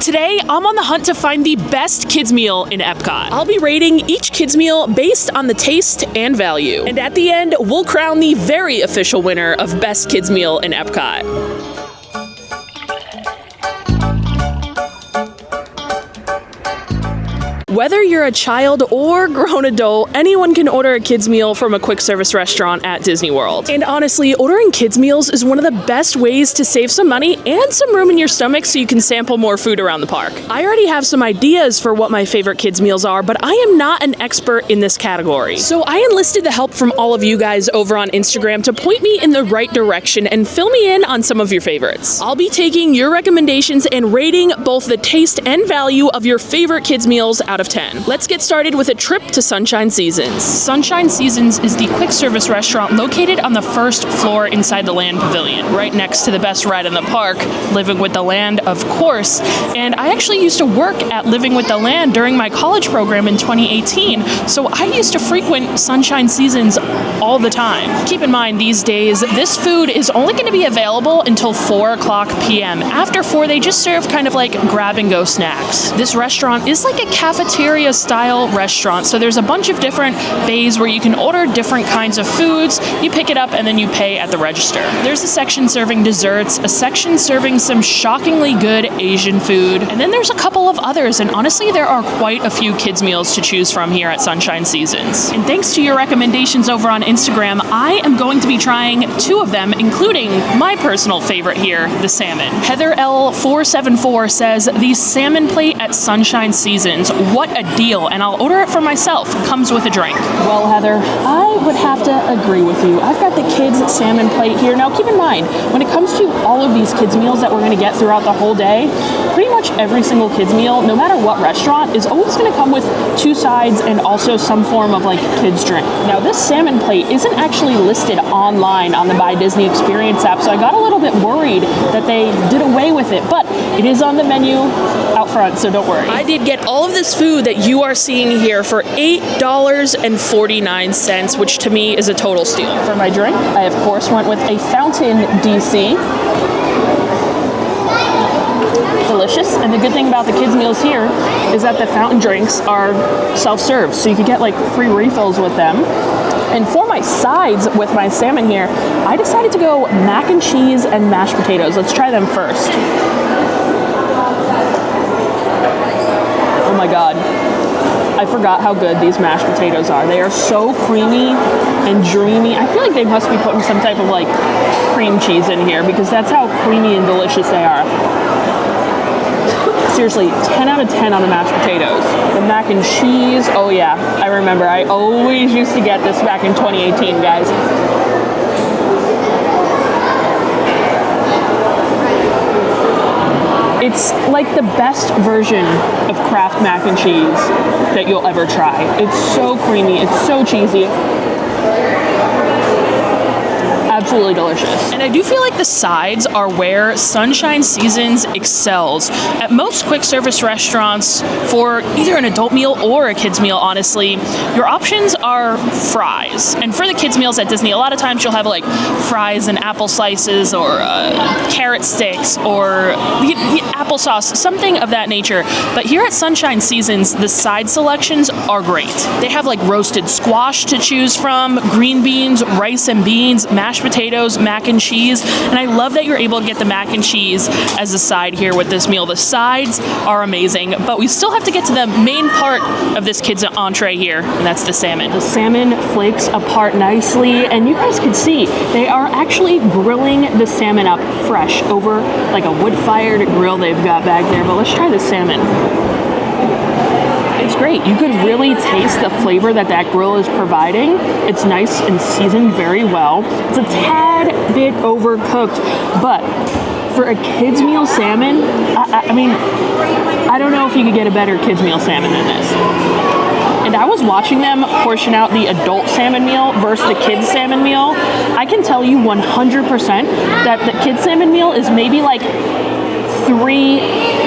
Today, I'm on the hunt to find the best kids meal in Epcot. I'll be rating each kids meal based on the taste and value. And at the end, we'll crown the very official winner of best kids meal in Epcot. Whether you're a child or grown adult, anyone can order a kids meal from a quick service restaurant at Disney World. And honestly, ordering kids meals is one of the best ways to save some money and some room in your stomach so you can sample more food around the park. I already have some ideas for what my favorite kids meals are, but I am not an expert in this category. So I enlisted the help from all of you guys over on Instagram to point me in the right direction and fill me in on some of your favorites. I'll be taking your recommendations and rating both the taste and value of your favorite kids meals out of 10. Let's get started with a trip to Sunshine Seasons. Sunshine Seasons is the quick service restaurant located on the first floor inside the Land Pavilion, right next to the best ride in the park, Living with the Land, of course. And I actually used to work at Living with the Land during my college program in 2018, so I used to frequent Sunshine Seasons all the time. Keep in mind, these days, this food is only going to be available until 4 o'clock p.m. After 4, they just serve kind of like grab-and-go snacks. This restaurant is like a cafeteria style restaurant, so there's a bunch of different bays where you can order different kinds of foods. You pick it up and then you pay at the register. There's a section serving desserts, a section serving some shockingly good Asian food, and then there's a couple of others, and honestly there are quite a few kids meals to choose from here at Sunshine Seasons. And thanks to your recommendations over on Instagram, I am going to be trying 2 of them, including my personal favorite here, the salmon. Heather L474 says, the salmon plate at Sunshine Seasons, what a deal, and I'll order it for myself. Comes with a drink. Well, Heather, I would have to agree with you. I've got the kids' salmon plate here. Now, keep in mind, when it comes to all of these kids' meals that we're going to get throughout the whole day, pretty much every single kids' meal, no matter what restaurant, is always going to come with 2 sides and also some form of like kids' drink. Now, this salmon plate isn't actually listed online on the Buy Disney Experience app, so I got a little bit worried that they did away with it, but it is on the menu out front, so don't worry. I did get all of this food that you are seeing here for $8.49, which to me is a total steal. For my drink, I of course went with a Fountain DC. Delicious, and the good thing about the kids meals here is that the fountain drinks are self-serve, so you can get like free refills with them. And for my sides with my salmon here, I decided to go mac and cheese and mashed potatoes. Let's try them first. Oh my god, I forgot how good these mashed potatoes are. They are so creamy and dreamy. I feel like they must be putting some type of like cream cheese in here because that's how creamy and delicious they are. Seriously, 10 out of 10 on the mashed potatoes. The mac and cheese, oh yeah, I remember. I always used to get this back in 2018, guys. It's like the best version of Kraft mac and cheese that you'll ever try. It's so creamy, it's so cheesy. Absolutely delicious. And I do feel like the sides are where Sunshine Seasons excels. At most quick service restaurants, for either an adult meal or a kids meal, honestly, your options are fries. And for the kids meals at Disney, a lot of times you'll have like fries and apple slices or carrot sticks or applesauce, something of that nature. But here at Sunshine Seasons, the side selections are great. They have like roasted squash to choose from, green beans, rice and beans, mashed potatoes, mac and cheese, and I love that you're able to get the mac and cheese as a side here with this meal. The sides are amazing, but we still have to get to the main part of this kid's entree here, and that's the salmon. The salmon flakes apart nicely, and you guys can see they are actually grilling the salmon up fresh over like a wood-fired grill they've got back there, but let's try the salmon. It's great. You could really taste the flavor that that grill is providing. It's nice and seasoned very well. It's a tad bit overcooked, but for a kids meal salmon, I mean, I don't know if you could get a better kids meal salmon than this. And I was watching them portion out the adult salmon meal versus the kids salmon meal. I can tell you 100% that the kids salmon meal is maybe like 3,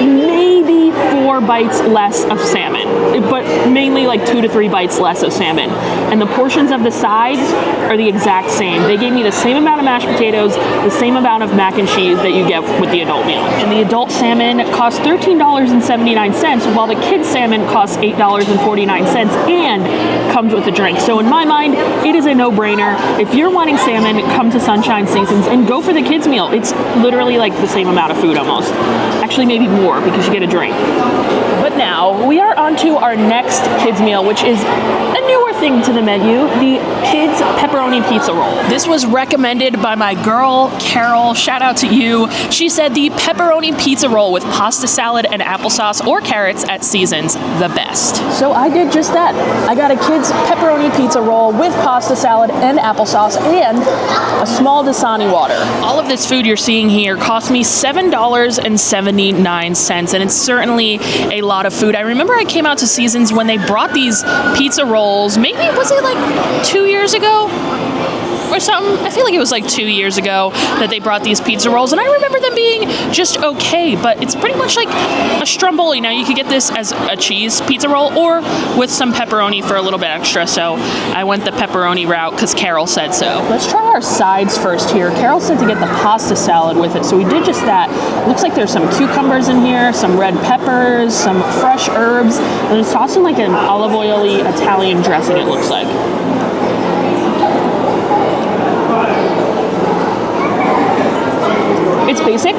maybe 4 bites less of salmon, but mainly like 2 to 3 bites less of salmon. And the portions of the sides are the exact same. They gave me the same amount of mashed potatoes, the same amount of mac and cheese that you get with the adult meal. And the adult salmon costs $13.79, while the kids salmon costs $8.49 and comes with a drink. So in my mind, it is a no-brainer. If you're wanting salmon, come to Sunshine Seasons and go for the kids meal. It's literally like the same amount of food almost. Actually, maybe more because you get a drink. But now we are on to our next kids meal, which is a newer thing to the menu, the kids pepperoni pizza roll. This was recommended by my girl, Carol. Shout out to you. She said the pepperoni pizza roll with pasta salad and applesauce or carrots at Seasons, the best. So I did just that. I got a kids pepperoni pizza roll with pasta salad and applesauce and a small Dasani water. All of this food you're seeing here cost me $7.79, and it's certainly a lot of food. I remember I came out to Seasons when they brought these pizza rolls, maybe was it like 2 years ago or something? I feel like it was like 2 years ago that they brought these pizza rolls, and I remember them being just okay, but it's pretty much like a stromboli. Now you could get this as a cheese pizza roll or with some pepperoni for a little bit extra, so I went the pepperoni route because Carol said so. Let's try our sides first here. Carol said to get the pasta salad with it, so we did just that. Looks like there's some cucumbers in here, some red peppers, some fresh herbs, and it's tossed in like an olive oily Italian dressing, it looks like. It's basic,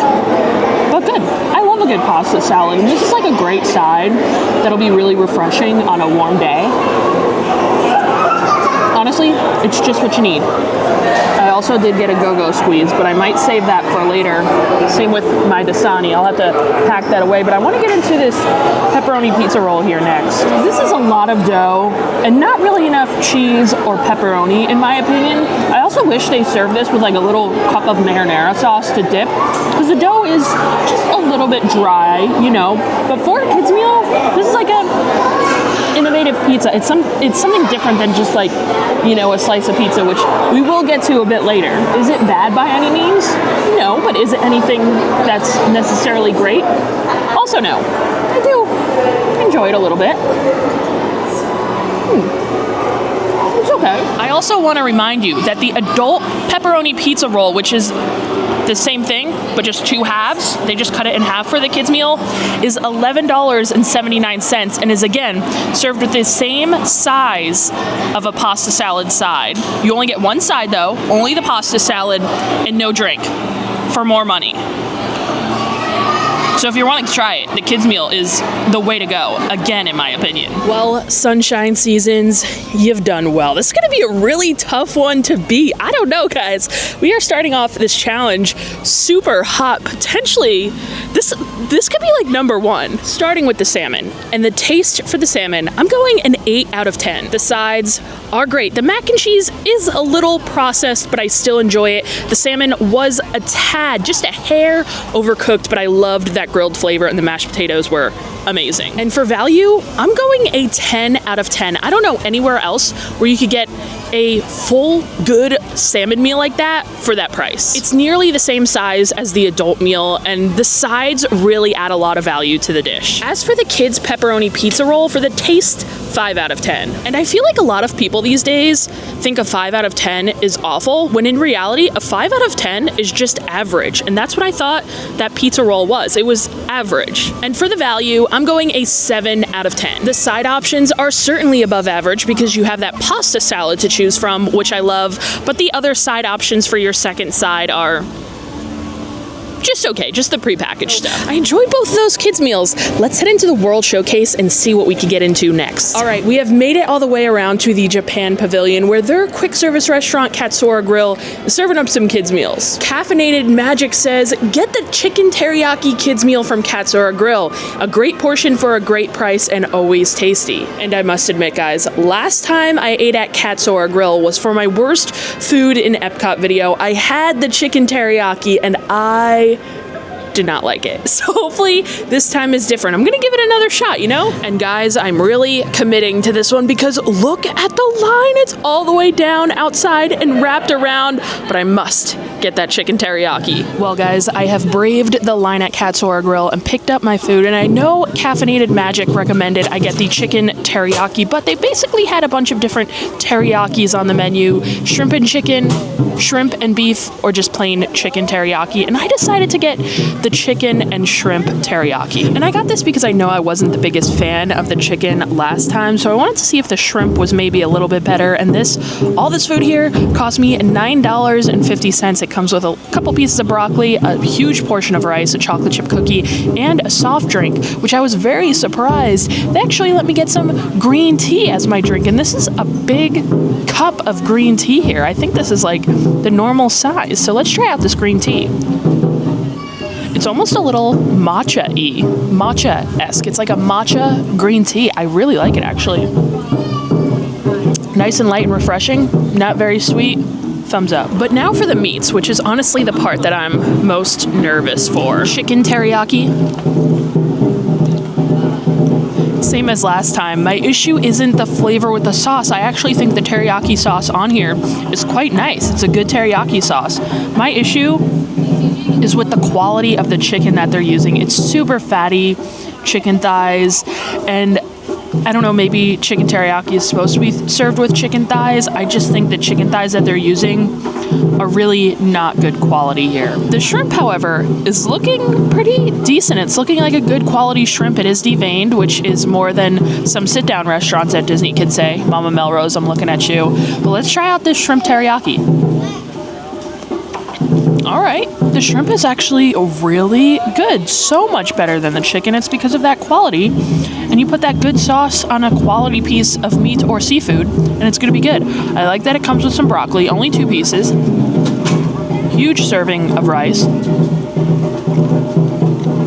but good. I love a good pasta salad. And this is like a great side that'll be really refreshing on a warm day. Honestly, it's just what you need. I also did get a go-go squeeze, but I might save that for later. Same with my Dasani. I'll have to pack that away, but I want to get into this pepperoni pizza roll here next. This is a lot of dough and not really enough cheese or pepperoni, in my opinion. I also wish they served this with like a little cup of marinara sauce to dip, because the dough is just a little bit dry, you know. But for a kids meal, this is like a innovative pizza. It's something different than just like, you know, a slice of pizza, which we will get to a bit later. Is it bad by any means? No, but is it anything that's necessarily great? Also no. I do enjoy it a little bit. It's okay. I also want to remind you that the adult pepperoni pizza roll, which is the same thing, but just 2 halves, they just cut it in half for the kids meal, is $11.79 and is again served with the same size of a pasta salad side. You only get one side though, only the pasta salad and no drink for more money. So if you're wanting to try it, the kids meal is the way to go, again, in my opinion. Well, Sunshine Seasons, you've done well. This is going to be a really tough one to beat. I don't know, guys. We are starting off this challenge super hot. Potentially, this could be like number 1. Starting with the salmon. And the taste for the salmon, I'm going an 8 out of 10. The sides are great. The mac and cheese is a little processed, but I still enjoy it. The salmon was a tad, just a hair overcooked, but I loved that grilled flavor, and the mashed potatoes were amazing. And for value, I'm going a 10 out of 10. I don't know anywhere else where you could get a full good salmon meal like that for that price. It's nearly the same size as the adult meal, and the sides really add a lot of value to the dish. As for the kids pepperoni pizza roll, for the taste, 5 out of 10. And I feel like a lot of people these days think a 5 out of 10 is awful, when in reality, a 5 out of 10 is just average. And that's what I thought that pizza roll was. It was average. And for the value, I'm going a 7 out of 10. The side options are certainly above average because you have that pasta salad to choose from, which I love, but the other side options for your second side are just okay, just the prepackaged stuff. I enjoyed both of those kids meals. Let's head into the World Showcase and see what we can get into next. All right, we have made it all the way around to the Japan Pavilion, where their quick service restaurant, Katsura Grill, is serving up some kids meals. Caffeinated Magic says, get the chicken teriyaki kids meal from Katsura Grill. A great portion for a great price and always tasty. And I must admit, guys, last time I ate at Katsura Grill was for my worst food in Epcot video. I had the chicken teriyaki and I did not like it. So hopefully this time is different. I'm gonna give it another shot, you know? And guys, I'm really committing to this one because look at the line. It's all the way down outside and wrapped around, but I must get that chicken teriyaki. Well guys, I have braved the line at Katsura Grill and picked up my food, and I know Caffeinated Magic recommended I get the chicken teriyaki, but they basically had a bunch of different teriyakis on the menu: shrimp and chicken, shrimp and beef, or just plain chicken teriyaki, and I decided to get the chicken and shrimp teriyaki. And I got this because I know I wasn't the biggest fan of the chicken last time, so I wanted to see if the shrimp was maybe a little bit better, and all this food here cost me $9.50. It comes with a couple pieces of broccoli, a huge portion of rice, a chocolate chip cookie, and a soft drink, which I was very surprised. They actually let me get some green tea as my drink, and this is a big cup of green tea here. I think this is like the normal size, so let's try out this green tea. It's almost a little matcha-y, matcha-esque. It's like a matcha green tea. I really like it, actually. Nice and light and refreshing, not very sweet. Thumbs up. But now for the meats, which is honestly the part that I'm most nervous for. Chicken teriyaki. Same as last time. My issue isn't the flavor with the sauce. I actually think the teriyaki sauce on here is quite nice. It's a good teriyaki sauce. My issue is with the quality of the chicken that they're using. It's super fatty chicken thighs, and I don't know, maybe chicken teriyaki is supposed to be served with chicken thighs. I just think the chicken thighs that they're using are really not good quality here. The shrimp, however, is looking pretty decent. It's looking like a good quality shrimp. It is deveined, which is more than some sit-down restaurants at Disney could say. Mama Melrose, I'm looking at you. But let's try out this shrimp teriyaki. All right, the shrimp is actually really good. So much better than the chicken. It's because of that quality. And you put that good sauce on a quality piece of meat or seafood, and it's gonna be good. I like that it comes with some broccoli, only 2 pieces. Huge serving of rice.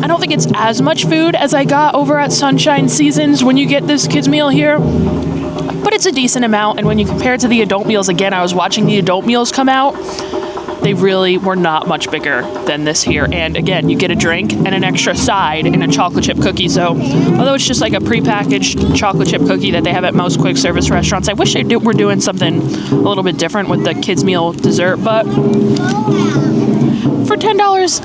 I don't think it's as much food as I got over at Sunshine Seasons when you get this kids meal here, but it's a decent amount. And when you compare it to the adult meals, again, I was watching the adult meals come out. They really were not much bigger than this here. And again, you get a drink and an extra side and a chocolate chip cookie. So although it's just like a prepackaged chocolate chip cookie that they have at most quick service restaurants, I wish they were doing something a little bit different with the kids meal dessert. But for $10,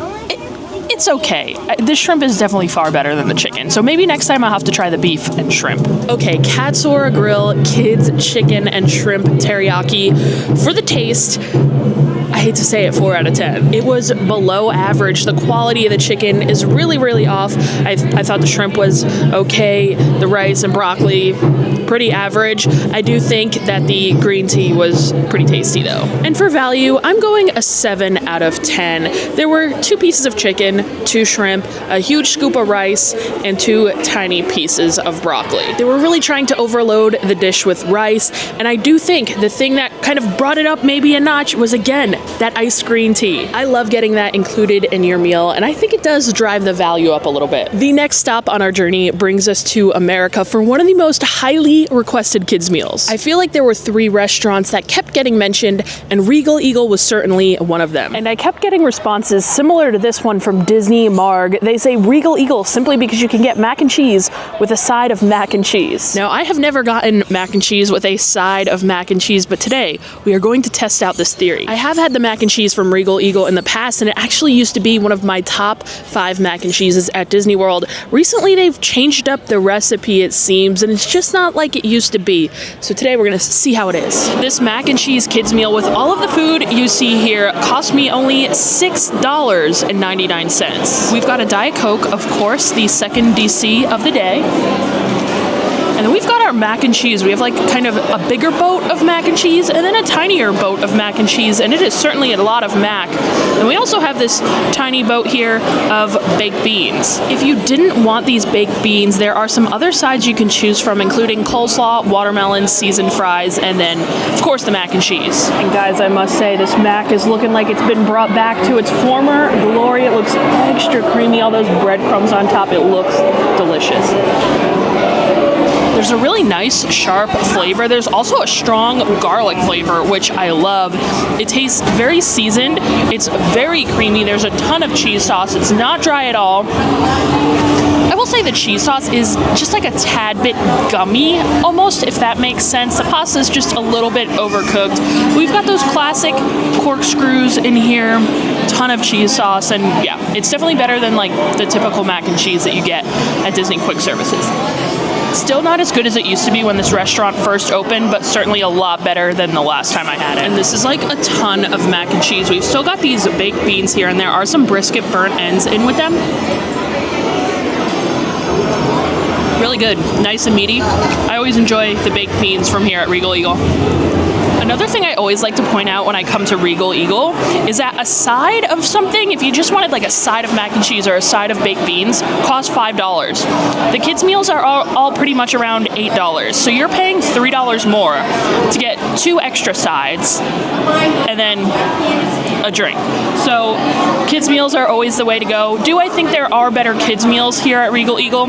it's okay. The shrimp is definitely far better than the chicken. So maybe next time I'll have to try the beef and shrimp. Okay, Katsura Grill kids chicken and shrimp teriyaki. For the taste, I hate to say it, 4 out of 10. It was below average. The quality of the chicken is really, really off. I thought the shrimp was okay. The rice and broccoli, pretty average. I do think that the green tea was pretty tasty though. And for value, I'm going a 7 out of 10. There were 2 pieces of chicken, 2 shrimp, a huge scoop of rice, and 2 tiny pieces of broccoli. They were really trying to overload the dish with rice, and I do think the thing that kind of brought it up maybe a notch was, again, that iced green tea. I love getting that included in your meal, and I think it does drive the value up a little bit. The next stop on our journey brings us to America for one of the most highly requested kids meals. I feel like there were 3 restaurants that kept getting mentioned, and Regal Eagle was certainly one of them. And I kept getting responses similar to this one from Disney Marg. They say Regal Eagle simply because you can get mac and cheese with a side of mac and cheese. Now, I have never gotten mac and cheese with a side of mac and cheese, but today we are going to test out this theory. I have had the mac and cheese from Regal Eagle in the past, and it actually used to be one of my top 5 mac and cheeses at Disney World. Recently, they've changed up the recipe, it seems, and it's just not like it used to be. So today we're gonna see how it is. This mac and cheese kids meal with all of the food you see here cost me only $6.99. We've got a Diet Coke, of course, the second DC of the day. And then we've got our mac and cheese. We have like kind of a bigger boat of mac and cheese and then a tinier boat of mac and cheese, and it is certainly a lot of mac. And we also have this tiny boat here of baked beans. If you didn't want these baked beans, there are some other sides you can choose from, including coleslaw, watermelon, seasoned fries, and then, of course, the mac and cheese. And guys, I must say, this mac is looking like it's been brought back to its former glory. It looks extra creamy, all those breadcrumbs on top. It looks delicious. There's a really nice, sharp flavor. There's also a strong garlic flavor, which I love. It tastes very seasoned. It's very creamy. There's a ton of cheese sauce. It's not dry at all. I will say the cheese sauce is just like a tad bit gummy, almost, if that makes sense. The pasta is just a little bit overcooked. We've got those classic corkscrews in here, ton of cheese sauce, and yeah, it's definitely better than like the typical mac and cheese that you get at Disney quick services. Still not as good as it used to be when this restaurant first opened, but certainly a lot better than the last time I had it. And this is like a ton of mac and cheese. We've still got these baked beans here, and there are some brisket burnt ends in with them. Really good, nice and meaty. I always enjoy the baked beans from here at Regal Eagle. Another thing I always like to point out when I come to Regal Eagle is that a side of something, if you just wanted like a side of mac and cheese or a side of baked beans, costs $5. The kids' meals are all pretty much around $8. So you're paying $3 more to get 2 extra sides and then a drink. So kids' meals are always the way to go. Do I think there are better kids' meals here at Regal Eagle?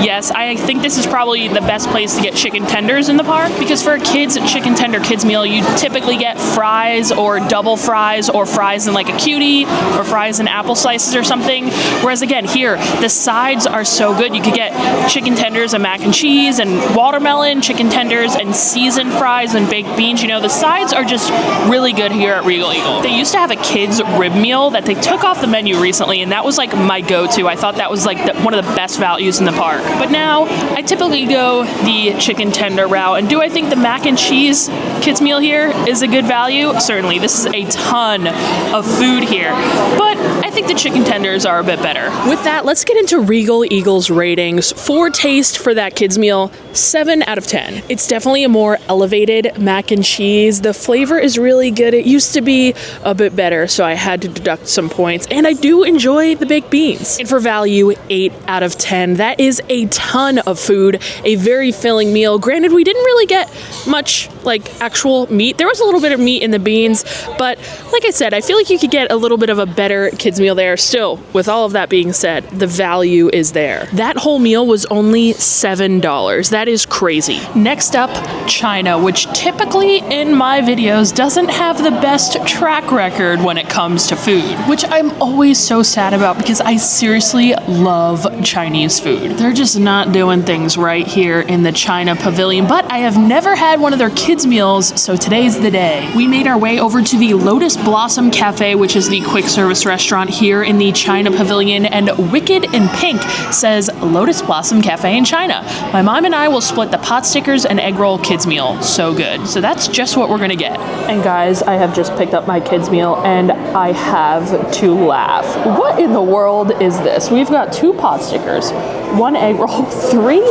Yes, I think this is probably the best place to get chicken tenders in the park, because for a chicken tender kids meal, you typically get fries or double fries or fries in like a cutie or fries in apple slices or something. Whereas again, here, the sides are so good. You could get chicken tenders and mac and cheese and watermelon, chicken tenders and seasoned fries and baked beans. You know, the sides are just really good here at Regal Eagle. They used to have a kids rib meal that they took off the menu recently, and that was like my go-to. I thought that was like one of the best values in the park. But now I typically go the chicken tender route. And do I think the mac and cheese kids meal here is a good value? Certainly. This is a ton of food here, but I think the chicken tenders are a bit better. With that, let's get into Regal Eagle's ratings. For taste for that kids meal, 7 out of 10. It's definitely a more elevated mac and cheese. The flavor is really good. It used to be a bit better, so I had to deduct some points, and I do enjoy the baked beans. And for value, 8 out of 10. That is a ton of food, a very filling meal. Granted, we didn't really get much like actual meat. There was a little bit of meat in the beans, but like I said, I feel like you could get a little bit of a better kids meal there. Still, with all of that being said, the value is there. That whole meal was only $7. That is crazy. Next up, China, which typically in my videos doesn't have the best track record when it comes to food, which I'm always so sad about because I seriously love Chinese food. They're just not doing things right here in the China Pavilion, but I have never had one of their kids meals, so today's the day. We made our way over to the Lotus Blossom Cafe, which is the quick service restaurant here in the China Pavilion, and Wicked in Pink says Lotus Blossom Cafe in China. My mom and I will split the pot stickers and egg roll kids meal. So good. So that's just what we're gonna get. And guys, I have just picked up my kids meal and I have to laugh. What in the world is this? We've got 2 pot stickers, 1 egg roll, 3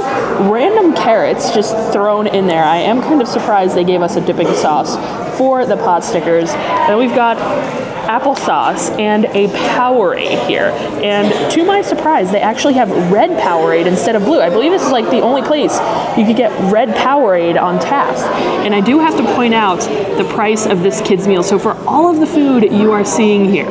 random carrots just thrown in there. I am kind of surprised they gave us a dipping sauce for the pot stickers. And we've got applesauce and a Powerade here. And to my surprise, they actually have red Powerade instead of blue. I believe this is like the only place you could get red Powerade on tap. And I do have to point out the price of this kids meal. So for all of the food you are seeing here,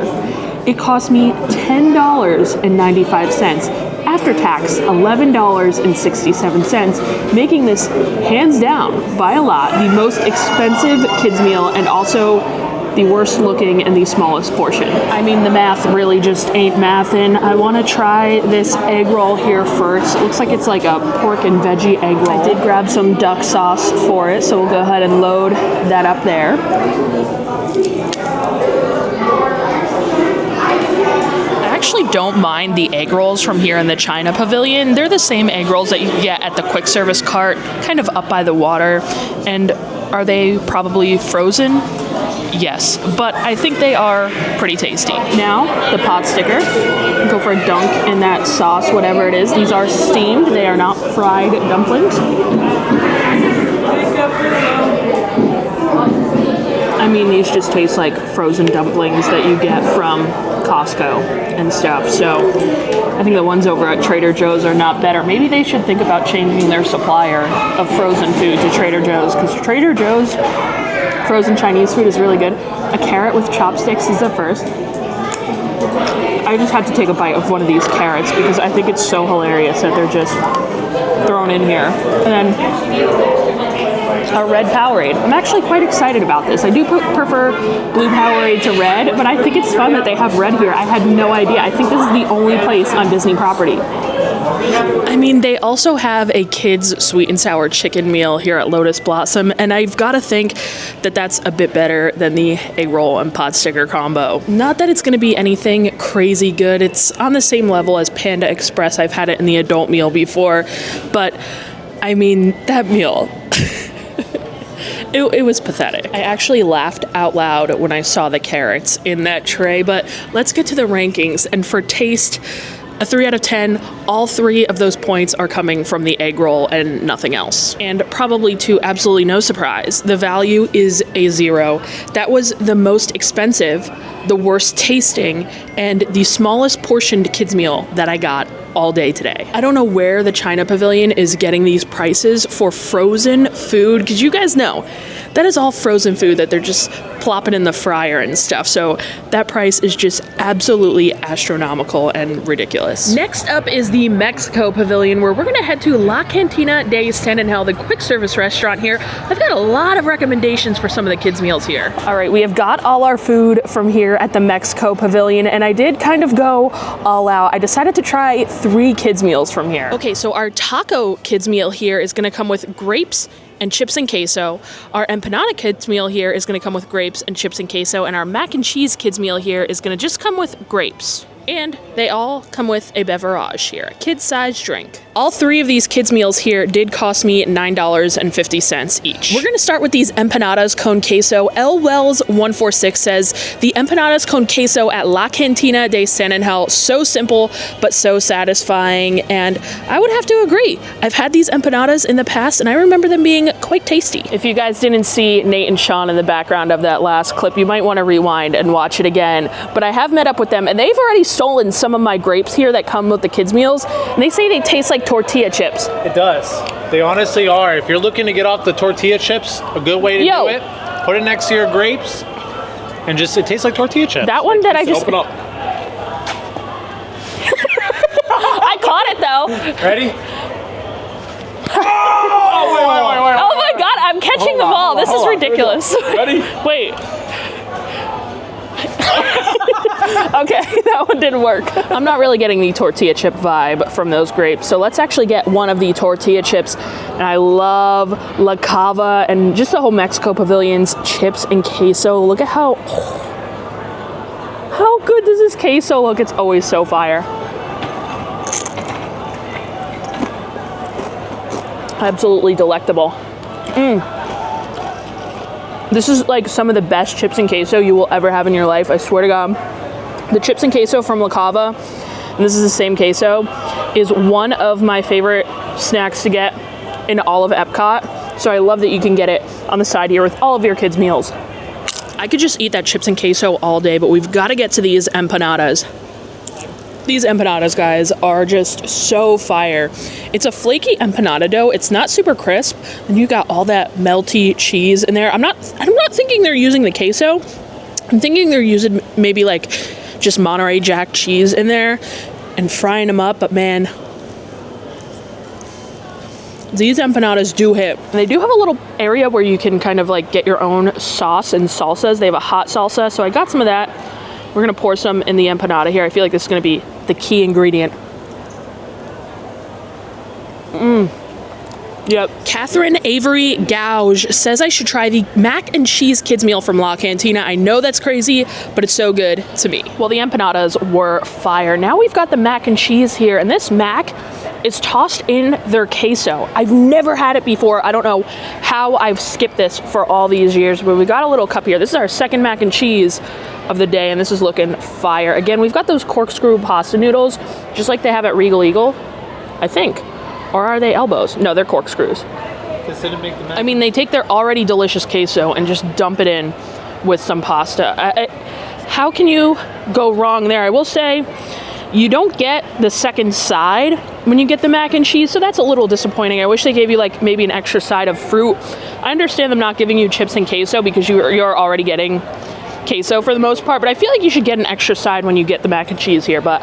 it cost me $10.95. After tax, $11.67, making this hands down by a lot the most expensive kids meal and also the worst looking and the smallest portion. I mean, the math really just ain't mathin'. I want to try this egg roll here first. It looks like it's like a pork and veggie egg roll. I did grab some duck sauce for it, so we'll go ahead and load that up there. I actually don't mind the egg rolls from here in the China Pavilion. They're the same egg rolls that you get at the quick service cart, kind of up by the water. And are they probably frozen? Yes, but I think they are pretty tasty. Now, the pot sticker. Go for a dunk in that sauce, whatever it is. These are steamed. They are not fried dumplings. I mean, these just taste like frozen dumplings that you get from Costco and stuff. So I think the ones over at Trader Joe's are not better. Maybe they should think about changing their supplier of frozen food to Trader Joe's, because Trader Joe's frozen Chinese food is really good. A carrot with chopsticks is the first. I just had to take a bite of one of these carrots because I think it's so hilarious that they're just thrown in here. And then a red Powerade. I'm actually quite excited about this. I do prefer blue Powerade to red, but I think it's fun that they have red here. I had no idea. I think this is the only place on Disney property. I mean, they also have a kids sweet and sour chicken meal here at Lotus Blossom, and I've got to think that that's a bit better than the egg roll and pot sticker combo. Not that it's going to be anything crazy good. It's on the same level as Panda Express. I've had it in the adult meal before, but I mean, that meal... It was pathetic. I actually laughed out loud when I saw the carrots in that tray, but let's get to the rankings. And for taste, a 3 out of 10, all 3 of those points are coming from the egg roll and nothing else. And probably to absolutely no surprise, the value is a 0. That was the most expensive, the worst tasting, and the smallest portioned kids meal that I got all day today. I don't know where the China Pavilion is getting these prices for frozen food, because you guys know that is all frozen food that they're just plopping in the fryer and stuff. So that price is just absolutely astronomical and ridiculous. Next up is the Mexico Pavilion, where we're gonna head to La Cantina de San Angel, the quick service restaurant here. I've got a lot of recommendations for some of the kids meals here. All right, we have got all our food from here at the Mexico Pavilion, and I did kind of go all out. I decided to try 3 kids meals from here. Okay, so our taco kids meal here is gonna come with grapes and chips and queso. Our empanada kids meal here is gonna come with grapes and chips and queso, and our mac and cheese kids meal here is gonna just come with grapes. And they all come with a beverage here, a kid-sized drink. All 3 of these kids meals here did cost me $9.50 each. We're gonna start with these empanadas con queso. L Wells 146 says, the empanadas con queso at La Cantina de San Angel, so simple, but so satisfying. And I would have to agree. I've had these empanadas in the past, and I remember them being quite tasty. If you guys didn't see Nate and Sean in the background of that last clip, you might wanna rewind and watch it again. But I have met up with them, and they've already stolen some of my grapes here that come with the kids meals, and they say they taste like tortilla chips. It does. They honestly are. If you're looking to get off the tortilla chips, a good way to do it, put it next to your grapes, and just, it tastes like tortilla chips. That one that I just... Open up. I caught it though. Ready? Oh my god, I'm catching the ball. This is ridiculous. Ready? Wait. Okay, that one didn't work. I'm not really getting the tortilla chip vibe from those grapes, so let's actually get one of the tortilla chips. And I love La Cava and just the whole Mexico Pavilion's chips and queso. Look at how good does this queso look? It's always so fire. Absolutely delectable. This is like some of the best chips and queso you will ever have in your life, I swear to God. The chips and queso from La Cava, and this is the same queso, is one of my favorite snacks to get in all of Epcot. So I love that you can get it on the side here with all of your kids' meals. I could just eat that chips and queso all day, but we've got to get to these empanadas. These empanadas, guys, are just so fire. It's a flaky empanada dough. It's not super crisp, and you got all that melty cheese in there. I'm not thinking they're using the queso. I'm thinking they're using maybe like just Monterey Jack cheese in there and frying them up, but man, these empanadas do hit. And they do have a little area where you can kind of like get your own sauce and salsas. They have a hot salsa, so I got some of that. We're gonna pour some in the empanada here. I feel like this is gonna be the key ingredient. Yep. Catherine Avery Gouge says I should try the mac and cheese kids meal from La Cantina. I know that's crazy, but it's so good to me. Well, the empanadas were fire. Now we've got the mac and cheese here, and this mac is tossed in their queso. I've never had it before. I don't know how I've skipped this for all these years, but we got a little cup here. This is our second mac and cheese of the day, and this is looking fire. Again, we've got those corkscrew pasta noodles, just like they have at Regal Eagle, I think. Or are they elbows? No, they're corkscrews. I mean, they take their already delicious queso and just dump it in with some pasta. How can you go wrong there? I will say, you don't get the second side when you get the mac and cheese, so that's a little disappointing. I wish they gave you like maybe an extra side of fruit. I understand them not giving you chips and queso because you're already getting queso for the most part, but I feel like you should get an extra side when you get the mac and cheese here, but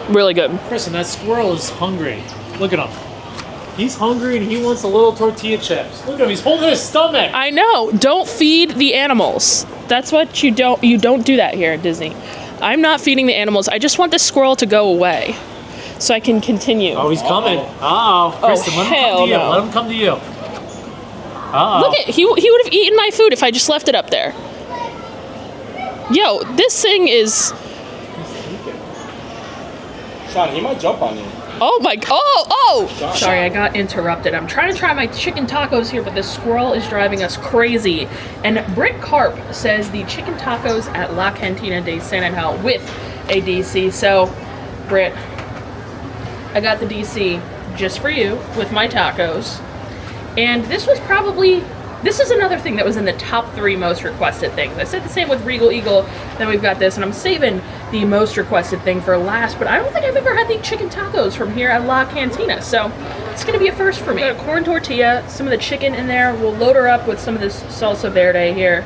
really good. Kristen, that squirrel is hungry. Look at him. He's hungry and he wants the little tortilla chips. Look at him, he's holding his stomach. I know. Don't feed the animals. That's what you don't do that here at Disney. I'm not feeding the animals. I just want the squirrel to go away so I can continue. Oh, he's coming. Uh-oh. Kristen, let him come to you. No. Let him come to you. Uh-oh. Look at he would have eaten my food if I just left it up there. Yo, this thing is. Sean, he might jump on you. Oh my! Oh! Sorry, I got interrupted. I'm trying to try my chicken tacos here, but this squirrel is driving us crazy. And Britt Karp says the chicken tacos at La Cantina de San Angel with a DC. So, Britt, I got the DC just for you with my tacos. And this is another thing that was in the top 3 most requested things. I said the same with Regal Eagle, then we've got this, and I'm saving the most requested thing for last, but I don't think I've ever had the chicken tacos from here at La Cantina, so it's gonna be a first for me. Got a corn tortilla, some of the chicken in there. We'll load her up with some of this salsa verde here.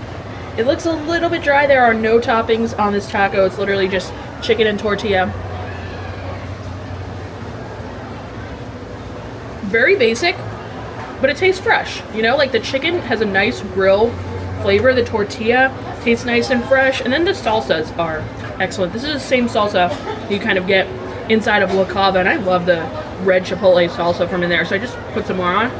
It looks a little bit dry. There are no toppings on this taco. It's literally just chicken and tortilla. Very basic, but it tastes fresh. You know, like the chicken has a nice grill flavor. The tortilla tastes nice and fresh. And then the salsas are excellent. This is the same salsa you kind of get inside of La Cava. And I love the red chipotle salsa from in there. So I just put some more on.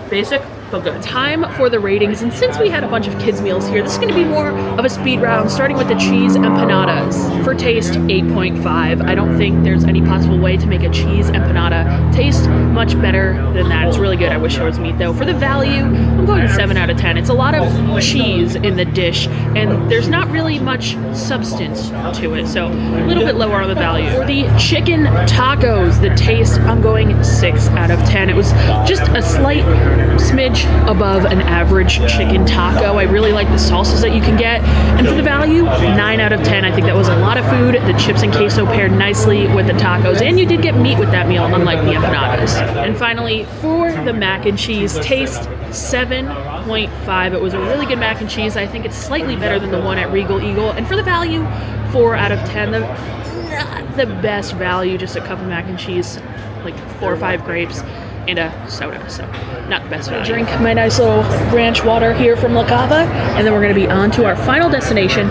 Basic, but good. Time for the ratings, and since we had a bunch of kids meals here, this is going to be more of a speed round, starting with the cheese empanadas. For taste, 8.5. I don't think there's any possible way to make a cheese empanada taste much better than that. It's really good. I wish there was meat though. For the value, I'm going 7 out of 10. It's a lot of cheese in the dish, and there's not really much substance to it, so a little bit lower on the value. For the chicken tacos, the taste, I'm going 6 out of 10. It was just a slight smidge above an average chicken taco. I really like the salsas that you can get. And for the value, 9 out of 10. I think that was a lot of food. The chips and queso paired nicely with the tacos, and you did get meat with that meal, unlike the empanadas. And finally, for the mac and cheese, taste 7.5. It was a really good mac and cheese. I think it's slightly better than the one at Regal Eagle. And for the value, 4 out of 10. Not the best value, just a cup of mac and cheese, like 4 or 5 grapes and a soda, so not the best value. Drink my nice little ranch water here from La Cava, and then we're going to be on to our final destination,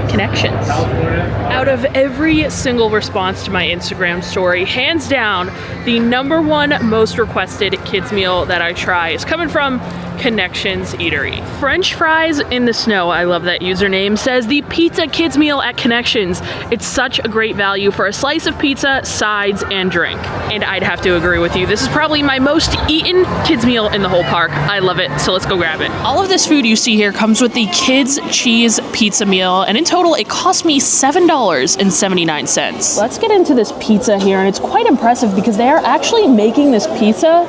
Connections. Out of every single response to my Instagram story, hands down, the #1 most requested kids meal that I try is coming from Connections Eatery. French fries in the snow, I love that username, says the pizza kids meal at Connections. It's such a great value for a slice of pizza, sides, and drink. And I'd have to agree with you. This is probably my most eaten kids meal in the whole park. I love it, so let's go grab it. All of this food you see here comes with the kids cheese pizza meal, and in total it cost me $7.79. Let's get into this pizza here, and it's quite impressive because they are actually making this pizza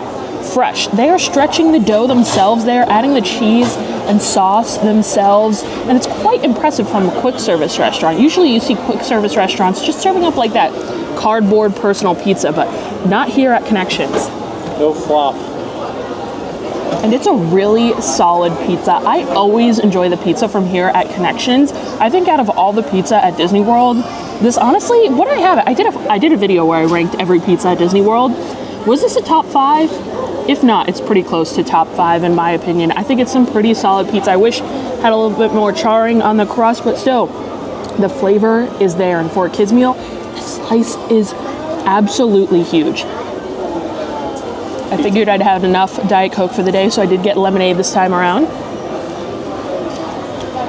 fresh. They are stretching the dough themselves. They are adding the cheese and sauce themselves, and it's quite impressive from a quick service restaurant. Usually you see quick service restaurants just serving up like that cardboard personal pizza, but not here at Connections. No flop. And it's a really solid pizza. I always enjoy the pizza from here at Connections. I think out of all the pizza at Disney World, this honestly, what did I have? I did a video where I ranked every pizza at Disney World. Was this a top 5? If not, it's pretty close to top 5 in my opinion. I think it's some pretty solid pizza. I wish it had a little bit more charring on the crust, but still, the flavor is there. And for a kids meal, the slice is absolutely huge. I figured I'd had enough Diet Coke for the day, so I did get lemonade this time around.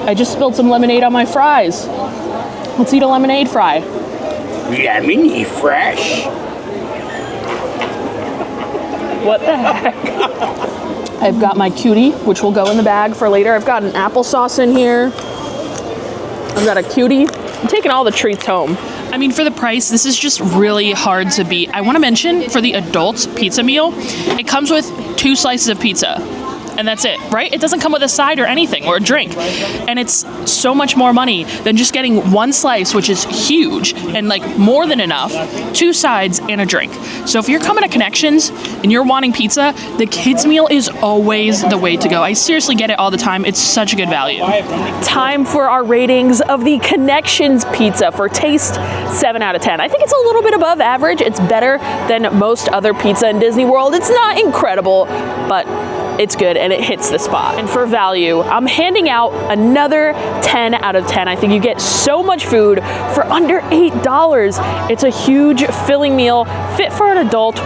I just spilled some lemonade on my fries. Let's eat a lemonade fry. Lemony fresh. What the heck? I've got my cutie, which will go in the bag for later. I've got an applesauce in here. I've got a cutie. I'm taking all the treats home. I mean, for the price, this is just really hard to beat. I want to mention, for the adults pizza meal, it comes with 2 slices of pizza, and that's it, right? It doesn't come with a side or anything or a drink. And it's so much more money than just getting one slice, which is huge and like more than enough, 2 sides and a drink. So if you're coming to Connections and you're wanting pizza, the kids meal is always the way to go. I seriously get it all the time. It's such a good value. Time for our ratings of the Connections pizza. For taste, 7 out of 10. I think it's a little bit above average. It's better than most other pizza in Disney World. It's not incredible, but it's good and it hits the spot. And for value, I'm handing out another 10 out of 10. I think you get so much food for under $8. It's a huge filling meal, fit for an adult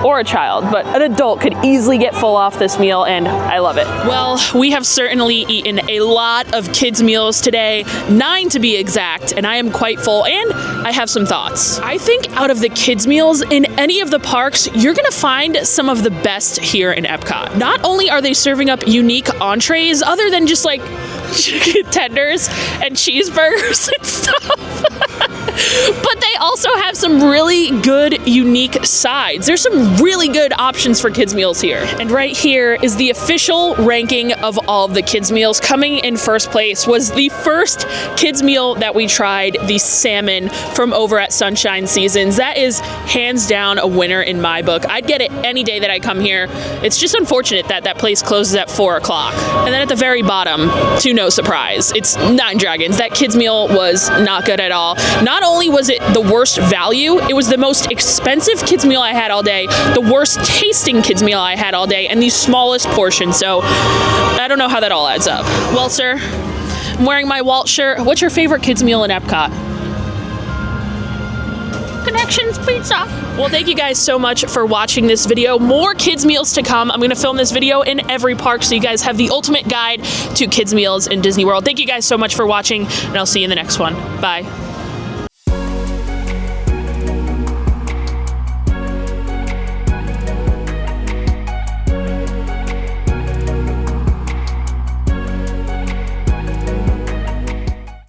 or a child, but an adult could easily get full off this meal, and I love it. Well, we have certainly eaten a lot of kids meals today, 9 to be exact, and I am quite full, and I have some thoughts. I think out of the kids meals in any of the parks, you're gonna find some of the best here in Epcot. Not only are they serving up unique entrees, other than just like chicken tenders and cheeseburgers and stuff, but they also have some really good, unique sides. There's some really good options for kids meals here. And right here is the official ranking of all of the kids meals. Coming in first place was the first kids meal that we tried, the salmon from over at Sunshine Seasons. That is hands down a winner in my book. I'd get it any day that I come here. It's just unfortunate that that place closes at 4 o'clock. And then at the very bottom, to no surprise, it's Nine Dragons. That kids meal was not good at all. Not only was it the worst value, it was the most expensive kids meal I had all day, the worst tasting kids meal I had all day, and the smallest portion. So I don't know how that all adds up. Well, sir, I'm wearing my Walt shirt. What's your favorite kids meal in Epcot? Connections Pizza. Well, thank you guys so much for watching this video. More kids meals to come. I'm going to film this video in every park so you guys have the ultimate guide to kids meals in Disney World. Thank you guys so much for watching, and I'll see you in the next one. Bye.